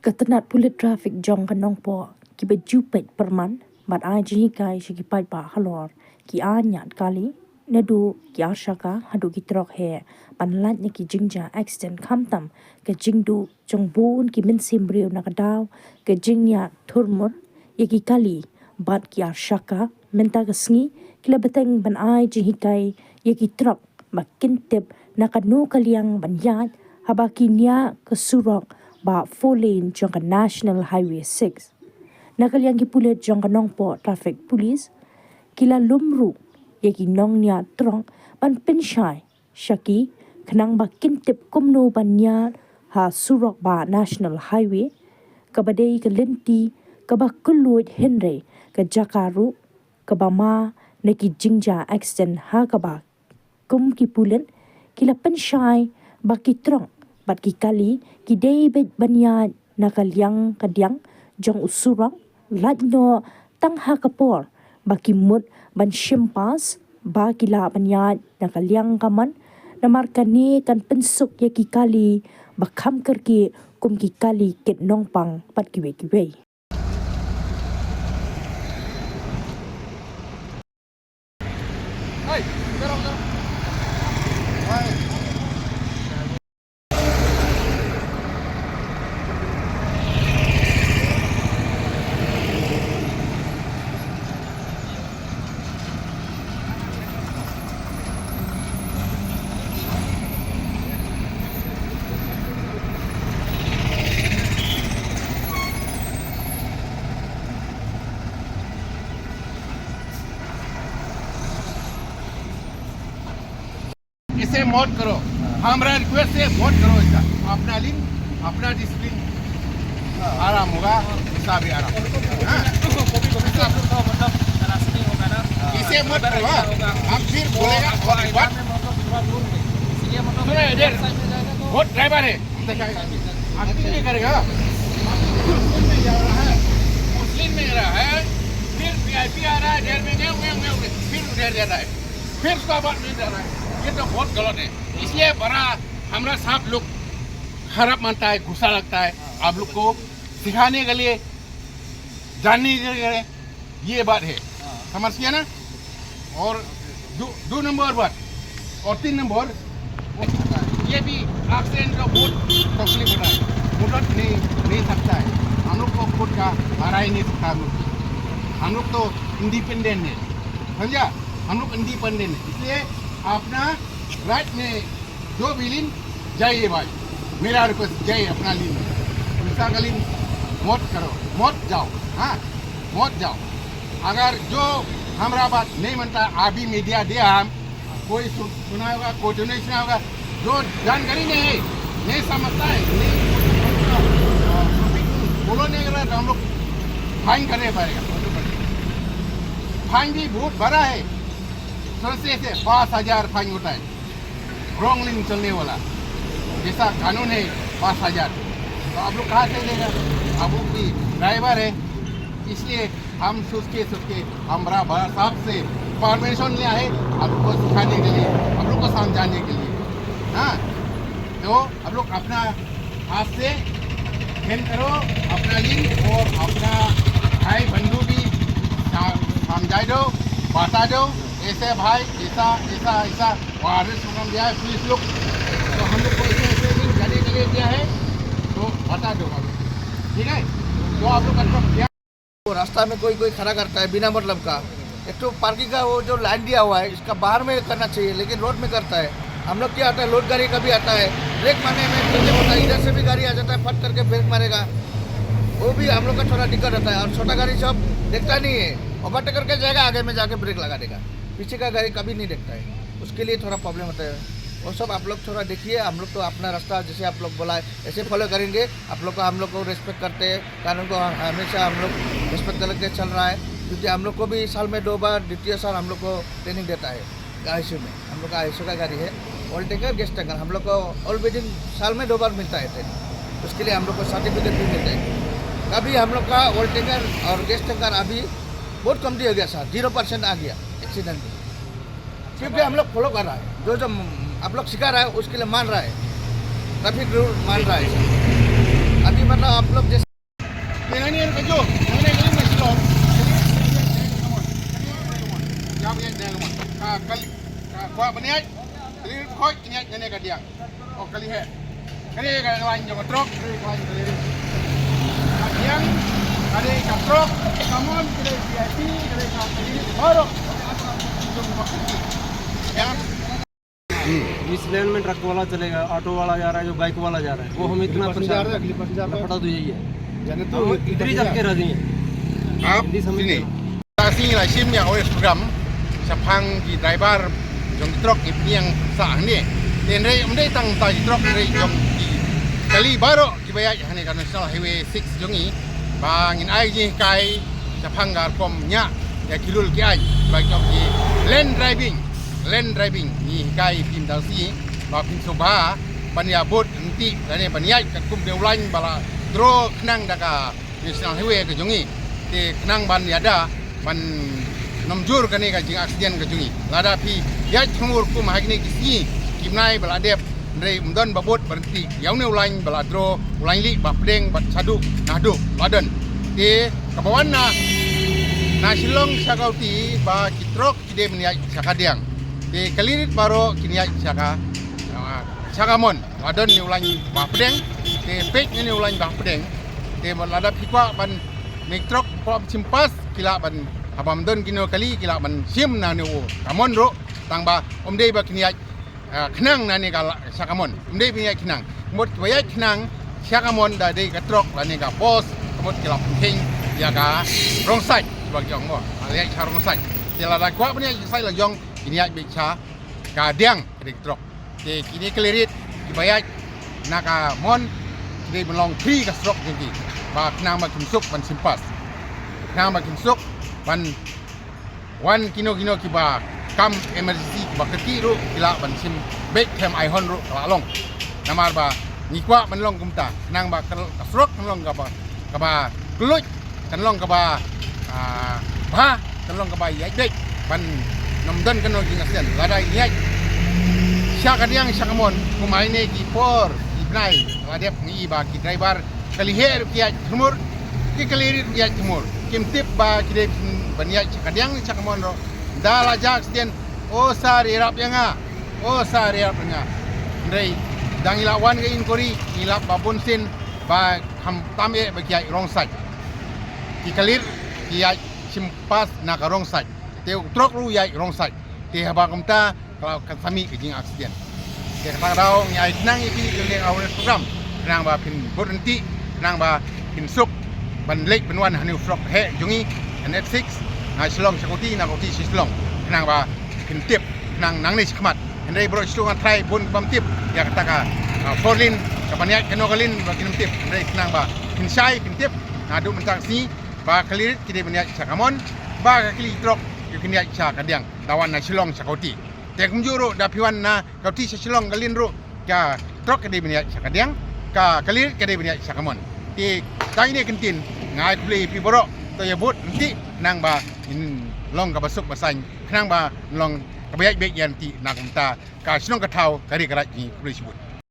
Ketenat pulit trafik jong kanong po ki bejupet perman mat ai jihi kai shiki pai pa halor ki anyat kali nadu ki arshaka hadu ki trok he panlat ni ki jingja accident kamtam ke jingdu jong bun ki min simbriu nakadaw ke jingya thurmur yaki kali bat ki arshaka menta kesngi kila beteng ban ai jihi kai yaki trok makintip nakanu kaliang banyat habaki nya kesurok ba 4 lane jong National Highway 6 nakaliang ki pulit jong kanong po traffic police kila lumru yaki nong nya trong ban pinshai shaki khnang ba kintip kumno banya ha surok ba National Highway kabadei ke lenti kaba kulud henry ke jakaru kaba ma neki jingja accident ha kaba kum ki pulen kila pinshai ba ki trong bat ki kali ki David banya nakaliang kadyang jong usurang ladno tang ha kapor ba ki mut ban shimpas ba kila banya nakaliang kaman namarkani kan pensuk ya ki kali ba kham karki kum ki kali ket nong pang pat ki we Hey, gerong. Hey. इसे मौत करो हमारा रिक्वेस्ट है मौत करो इसका अपना लिंक अपना डिसिप्लिन आराम होगा इसका भी आराम इसे मत करो हम फिर बोलेगा बात सुनो इधर बहुत ड्राइवर है एक्टिंग नहीं करेगा मुस्लिम में रहा है फिर वीआईपी आ रहा है देर में फिर उधर जा रहा है फिर उसका बात नहीं जा रहा है ये तो बहुत गलत है इसलिए बड़ा हमारा साथ लोग खराब मानता है गुस्सा लगता है आप लोग को सिखाने के लिए जानने के लिए ये बात है समझ गया ना और दो नंबर बात और 3 नंबर ये भी एक्सीडेंट का बहुत तकलीफ होता है मुदत नहीं सकता है हम लोग को खुद का हरा ही नहीं सकता हम लोग तो इंडिपेंडेंट है समझा हम लोग इंडिपेंडेंट है इसलिए अपना राइट में जो भी लिन जाइए भाई मेरा रिक्वेस्ट जाइए अपना लिन दूसरा का लिन मत करो मत जाओ हाँ मत जाओ अगर जो हमारा बात नहीं मानता अभी मीडिया दे हम कोई सुना होगा कोई तो नहीं सुना होगा जो जानकारी नहीं समझता है नहीं फॉलो नहीं कर रहा तो हम लोग फाइन करने पाएगा फाइन भी बहुत बड़ा है से 5,000 फाइन होता है रॉन्ग लिंक चलने वाला जैसा कानून है 5,000 तो आप लोग कहाँ से देगा आप लोग भी ड्राइवर है इसलिए हम सोच के हमारा बड़ा साहब से परमिशन लिया है आप लोग को सिखाने के लिए आप लोग को समझाने के लिए हाँ तो आप लोग अपना हाथ से खेल करो अपना लिंक और अपना भाई बंधु भी समझा दो बता दो ऐसे भाई ऐसा वायरस प्रोग्राम दिया है पुलिस लोग तो हम लोग को ऐसे जाने के लिए दिया है तो बता दो ठीक है तो आप लोग कंफर्म किया वो रास्ता में कोई खड़ा करता है बिना मतलब का एक तो पार्किंग का वो जो लाइन दिया हुआ है इसका बाहर में करना चाहिए लेकिन रोड में करता है हम लोग क्या आता है लोड गाड़ी कभी आता है ब्रेक मारने में पीछे होता है इधर से भी गाड़ी आ जाता है फट करके ब्रेक मारेगा वो भी हम लोग का थोड़ा दिक्कत रहता है और छोटा गाड़ी सब देखता नहीं है ओवरटेक करके जाएगा आगे में जाके ब्रेक लगा देगा पीछे का गाड़ी कभी नहीं देखता है उसके लिए थोड़ा प्रॉब्लम होता है वो सब आप लोग थोड़ा देखिए हम लोग तो अपना रास्ता जैसे आप लोग बोला है ऐसे फॉलो करेंगे आप लोग को हम लोग को रिस्पेक्ट करते हैं कानून को हमेशा हम लोग रिस्पेक्ट करके चल रहा है क्योंकि हम लोग को भी साल में 2 बार द्वितीय साल हम लोग को ट्रेनिंग देता है आईसीयू में हम लोग का आईसीयू का गाड़ी है ओवरटेकर गेस्ट टैंकर हम लोग को ऑलरेडी साल में 2 बार मिलता है ट्रेनिंग उसके लिए हम लोग को सर्टिफिकेट भी मिलता है अभी हम लोग का ओवरटेकर और गेस्ट टैंकर अभी बहुत कम दिया गया सर 0% आ गया एक्सीडेंट क्योंकि हम लोग फॉलो कर रहा है जो आप लोग सिखा रहा है उसके लिए मान रहा है ट्रैफिक रूल मान रहा है अभी मतलब आप लोग जैसे Yang ni kerja. Yang ni kali masih long. Jam yang dia lemah. Kali buat beniat. Kali kau niat yang ni dia. Oh kali he. Kali kali lain jangan truk. Kali kali. Yang kali truk. Kamu kali VIP. Kali kali baru. Yang इस लेन में ट्रक वाला चलेगा, ऑटो वाला जा रहा है, जो बाइक वाला जा रहा है, वो हम इतना परेशान पता तो यही है। हम इधर ही चल के राजी हैं। आप sini. Sini lah sim yang oleh program sapang di driver jong truk ini yang sah ni. Dan rei mendai tang tai truk rei jong di kali baru kibaya hani kan national highway 6 jongi bangin ai ji kai sapang gar kom nya ya kilul ki ai bagi jong di lane driving ni kai pim dal si ba pim soba pania bot nanti dan pania kat kum de ulan bala dro kenang daka national highway ke jongi te kenang ban ada ban nomjur kani ka jing accident ka jongi lada pi ya chumur kum hagni kisi kimnai bala dep ndai mdon babot berhenti yaune ulan bala dro ulan li ba pedeng ba sadu nadu badan te kabawan na silong sakauti ba kitrok kide meniak sakadiang te kalirit baro kiniak sakamon badan ni ulan ba pedeng te pek ni ulan ba pedeng te lada pikwa ban miktrok pop simpas kila ban abam don kino kali kila ban sim na ni o kamon ro tangba omde ba kiniak kenang na ni kala sakamon omde kiniak kenang mot waya kenang sakamon da de katrok la ni ka bos mot kila ping ya ka rong sai bagi ong mo aliak cha rong sai te lada kwa ban ni sai la yong kiniak be cha ka diang de trok te kini klerit dibayar naka mon di melong tri ka strok jadi ba kenang ma kimsuk ban simpas kenang ma kimsuk ban wan kino kiba kam emergency ba keti ru kila ban sim bek hem ai hon ru la long namar ba nikwa ban long kumta kenang ba ka strok long ka ba kluj kan long ka ba kan long ka ba yai dek ban nomdan kan long jing asian lada yai syakadiang syakamon kumai ne ki por nai adep ni ba ki driver kali her ki timur ki kalirit ki timur kim tip ba ki de bania kadang cakamon ro dala jak sien o sari rap yanga o sari rap nga ndai dang ila wan ke inkori ila babun sin ba ham tame ba ki rong sai ki kalir ki simpas na ka rong sai te trok ru ya rong sai te ba kamta kalau kami ke jing accident ke kata rau nyai nang iki ke awal program nang ba pin berhenti nang ba pin suk ban lek ban wan hanu frok he jungi net 6 na silong sakoti na koti silong nang ba pin tip nang ni khmat ndai bro silong try bun bam tip ya kata ka forlin kapaniak kenogalin ba kinum tip ndai nang ba pin sai pin tip na du mentang si ba kalirit kide baniak sakamon ba kali trok kiniak cha kadiang lawan na silong sakoti tek menjuru dapiwan na kauti sesilong galin ru ka trok kede benia sakadiang ka kalir kede benia sakamon ti tai ni kentin ngai play pi borok to ya but nanti nang ba in long ka basuk basang nang ba long ka bayak bek yan ti nak mta ka silong ka thau kari kara ni play sibut